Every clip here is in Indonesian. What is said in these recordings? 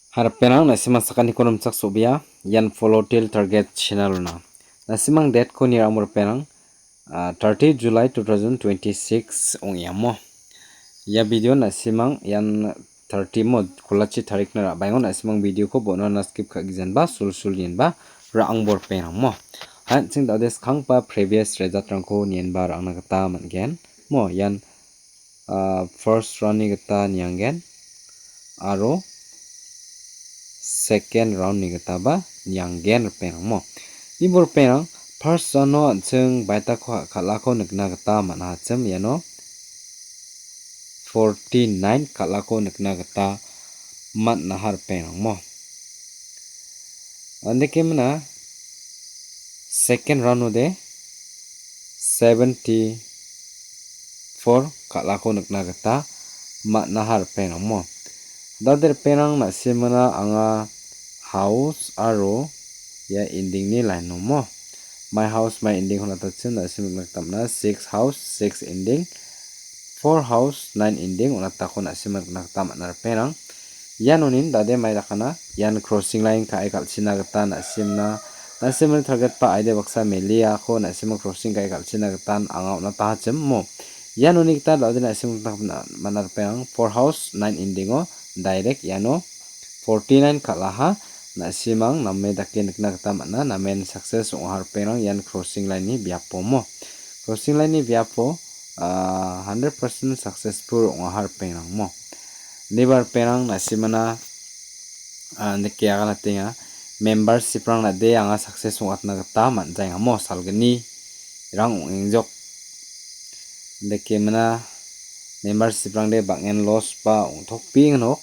Harapena nasimang sakani konum sak sobia yan follow till target channel na nasimang date ko ni amur penang 30 July 2026 ong yamo ya video nasimang yan 30 mo kulachi tarik na bayangon nasimang video ko bono na skip ka gizan ba sul yen ba ra ang bor penang mo han sing da des khang pa previous result rang ko nien ba rang na kata man gen mo yan first round ni kata niang gen aro second round ni kata ba yang gen penang mo ibor penang first round no chung baita ko khala ko nikna kata man ha chem yano 49 khala ko nikna kata mat na har penang mo ande kemna second round no de 74 khala ko nikna kata mat na har penang mo dader penang na simana anga house aro ya ending ni line no mo my house my ending hona tachun na simna tamna 6 house 6 ending 4 house 9 ending ona takon asimak naktam anar penang yanonin dade mai rakana yan crossing line ka ekal china gata na simna nasimna target pa aide baksa melia ko na sim crossing ka ekal china gata anga ona ta chem mo yanoni kita dade na sim manar penang 4 house 9 ending o direct yano 49 kalaha nasimang namme dake nikna gata mana namen success ong har penang yan crossing line ni biapo mo crossing line ni biapo 100% successful ong har penang mo nebar penang nasimana nekya gana tinga membership rang na de anga success ong atna gata man jai mo salgani rang ong engjok dekemana membership rang de bangen loss pa ong thokpi ngnok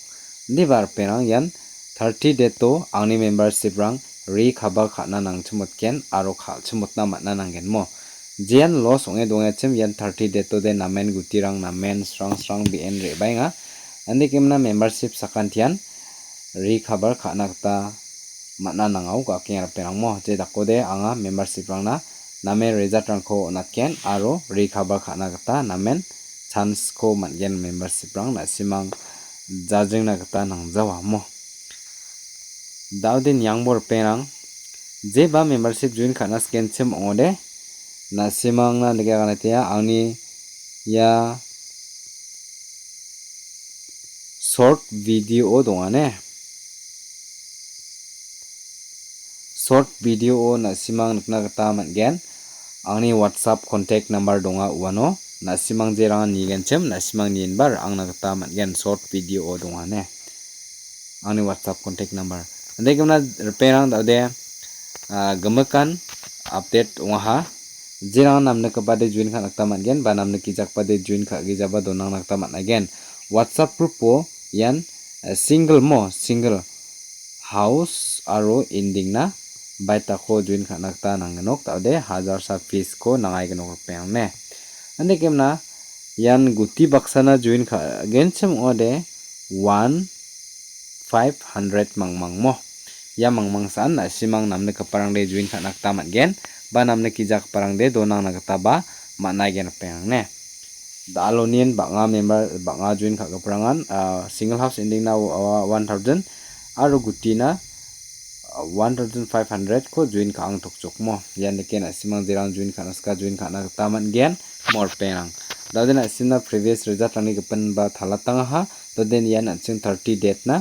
nebar penang yan 30 deto angni membership rang recover khana nang chumotken aro khal chumotna matna nanggen mo jian loss onge dongechem yan 30 deto de namen gutirang namen strang bn re bainga ande kemna membership sakantian recover khana kta matna nangau ka keng penang mo je dakode anga membership rangna namen result rangko onatken aro recover khana kta namen chance ko matgen membership rang na simang jajingna kta nangjawa mo Daudin yangbor penang jeba membership join khana scan chem ongode nasimang na lega ganatia angni ya short video dongane short video nasimang nikna gata mangen angni whatsapp contact number donga uano nasimang jerang nigen chem nasimang nienbar angna gata mangen short video dongane angni whatsapp contact number ande kemna penang dade gemekan update waha jirang namne kapade join kha nakta mangen ba namne kijak pade join kha gijaba donang nakta man again whatsapp group po yan single house aro ending na baita ko join kha nakta nangnok tade 1000 sa fees ko nangai gnok peng ne ande kemna yan guti baksana join kha again chem ode 1500 mangmang mo ya mangmang san na simang namne kaparang de join kha nakta mangen ba namne kijak parang de donang nakta ba manai gen peng ne dalonian banga member banga join kha kaparangan single house ending na 1000 aro gutina 1500 ko join kha ang tokchok mo yan ken simang dirang join kha naska join kha nakta mangen mor peng dadena simna previous result ani gapan ba thalatang ha doden yan aching 30 date na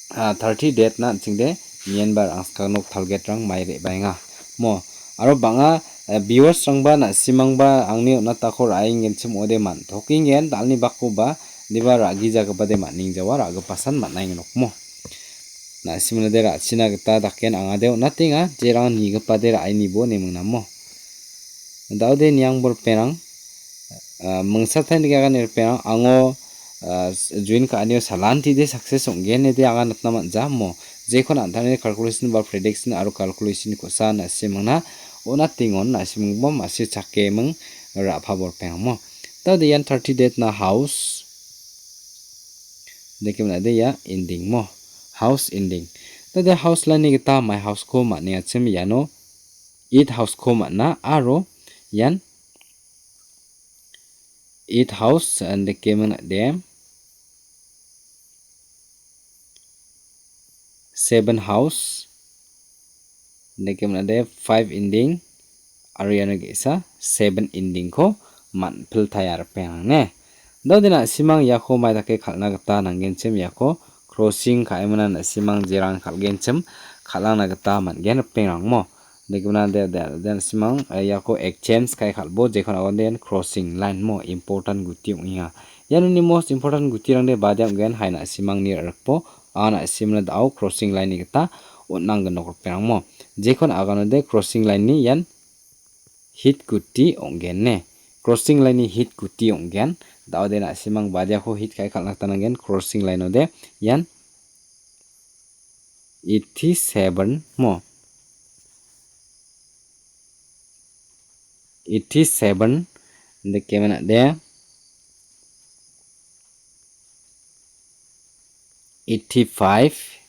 30 date na chingde nienbar angskanok target rang maire bainga mo aro banga viewers rangba na simangba angni onatakor aingen chim ode man tokingen dalni bakko ba diba ragi jaga bade maning jawa raga pasan manai nok mo na simna de ra china gata daken angade onatinga jerang ni ga pade ra aini bo nemang namo daude niang bor perang mangsa thain ga ner perang ango join ka anio salanti de success ongene de aga natna manja mo jekon antane calculation ba prediction aro calculation ko sa na simangna ona tingon na simangba masi chakke meng ra phabor peng mo ta de yan 30 date na house dekemna de ya ending mo house ending ta de house line ni ta my house ko ma ne achim yano it house ko ma na aro yan it house and the kemen dem 7 house nekem ade 5 ending ariana gesa 7 ending ko man phil thayar peng ne dodina simang yako mai take khalna gata nangenchem yako crossing khaimana na simang jiran khalgenchem khalangna gata mangen pengrang mo nekuna de den simang yako exchange kai khalbo jekhon agon crossing line mo important guti unga yanuni most important guti rang de badam gen haina simang ni rakpo ana simna dau crossing line ni gata onang gnok pengrang mo jekhon agano de crossing line ni yan hit guti onggen ne crossing line ni hit guti onggen dau de na simang badya ko hit kai khalnak tanangen crossing line ode yan 87 mo 87 the kemana de 85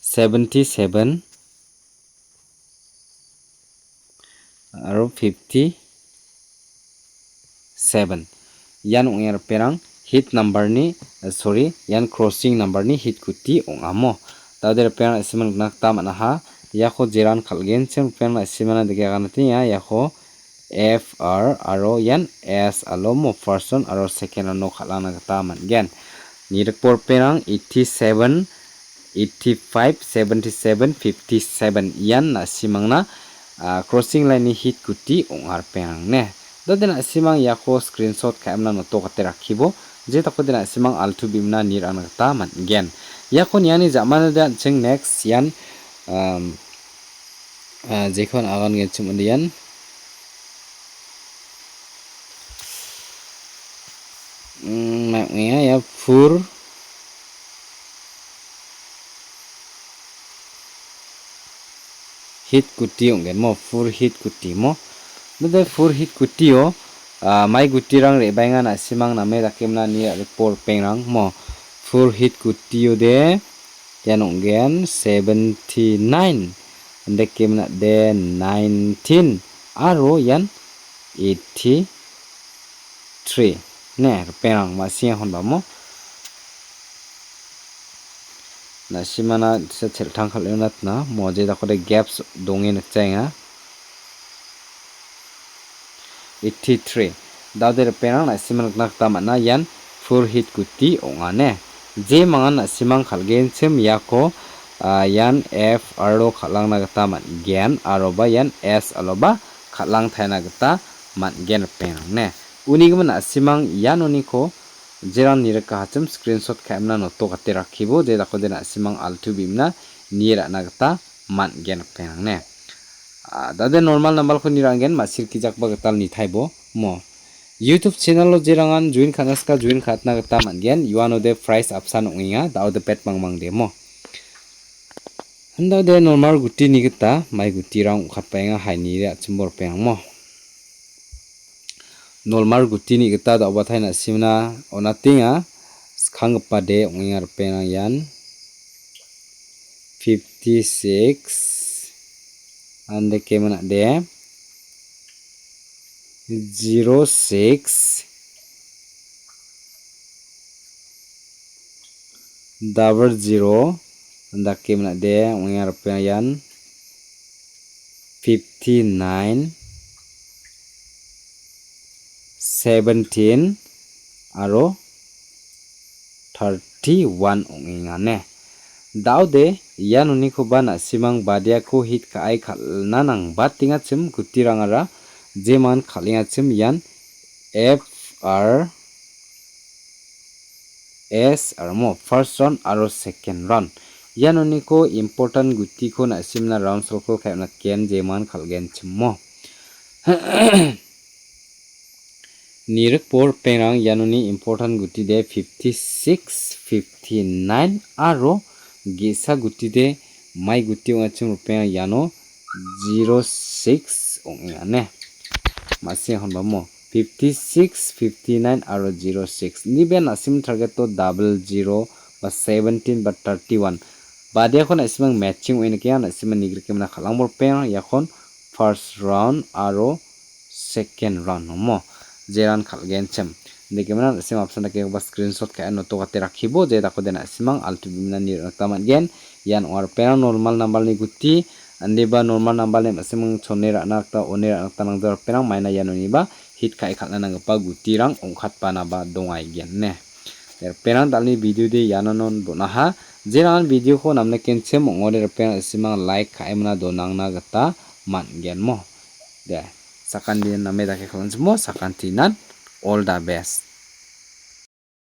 77 aro 57 yan ongyer perang hit number ni yan crossing number ni hit kuti ongamo tader perang siman nakta manaha yako jiran khalgen chem perang simana digaganati ya yako fr aro yan s alomo person aro second no khalana gata mangen nirpor perang 87 85 77 57 yan na simangna crossing line ni hit kuti ongar perang ne dodena simang yako screenshot kaimna noto kate rakhibo je takodena simang altu bimna nirana gata mangen yakon yani jamana da ching next yan jekhon agon gen chumundian maknya ya fur hit kuti onggen mo fur hit kuti mo de fur hit kuti o mai guti rang re bainga na simang name rakemna ni por pengrang mo fur hit kuti o de yan onggen 79 ande kemna de 19 aro yan 83 ne pengrang ma sia hon ba mo na simana se thelthang khalunat na moje da khode gaps dongin chainga 83 dauder penang na simang nakta mana yan fur hit kuti ongane je mangan na simang khalgen chem yako yan f aro khalang na gata man gen aro ba yan s aloba khalang thaina gata man gen penang ne unigman na simang yan uniko jeran nirka hachim screenshot kaimna noto kate rakhibo je dakodena simang altu bimna nira nagta man gen penang ne dade normal number ko nirangen masir kijak bagatal ni thaibo mo YouTube channel lo jerangan join khanaska join khatna gata mangen yuano de price option onginga dau de pet mangmang demo handa de normal guti ni gata mai guti rang khatpainga haini re chimbor penang mo normal guti ni gata da obathaina simna onatinga skhangpa de ongingar penang yan 56 ande kemana de 06 00 anda kemana de ongingar penang yan 59 17 aro 31 ongingane daude yanuni ko bana simang badia ko hit kai khalna nang batinga chim gutirangara jeman khalinga chim yan f r s armo first round aro second round yanuni ko important guti ko na simna round circle khaina ken jeman khalgen chimmo Nirak por pengrang yanuni important guti de 56 59 aro gesa guti de mai guti ongachim rupiah yano 06 ongane masih honbamo 56 59 aro 06 nibe nasim target to 00 ba 17 ba 31 bade kon asimang matching oine kya nasim nigri kemna khalangbor pengrang yakon first round aro second round mo jeran khalgen chem Dikemenan simap sana ke ba screenshot ka ano to kate rakhibo je tako dena simang altu bimna ni taman gen yan or penang normal number ni guti ande ba normal number le simang chone ra nak ta one ra nak tanang jar penang maina yanoni ba hit kai khatna nang pa guti rang ongkhat pana ba dongai gen ne penang dalni video de yananon bonaha jeran video ko namne kenchem ongore penang simang like kaimna donang na gata man gen mo de sakan din name dake khon mo sakan tinan all the best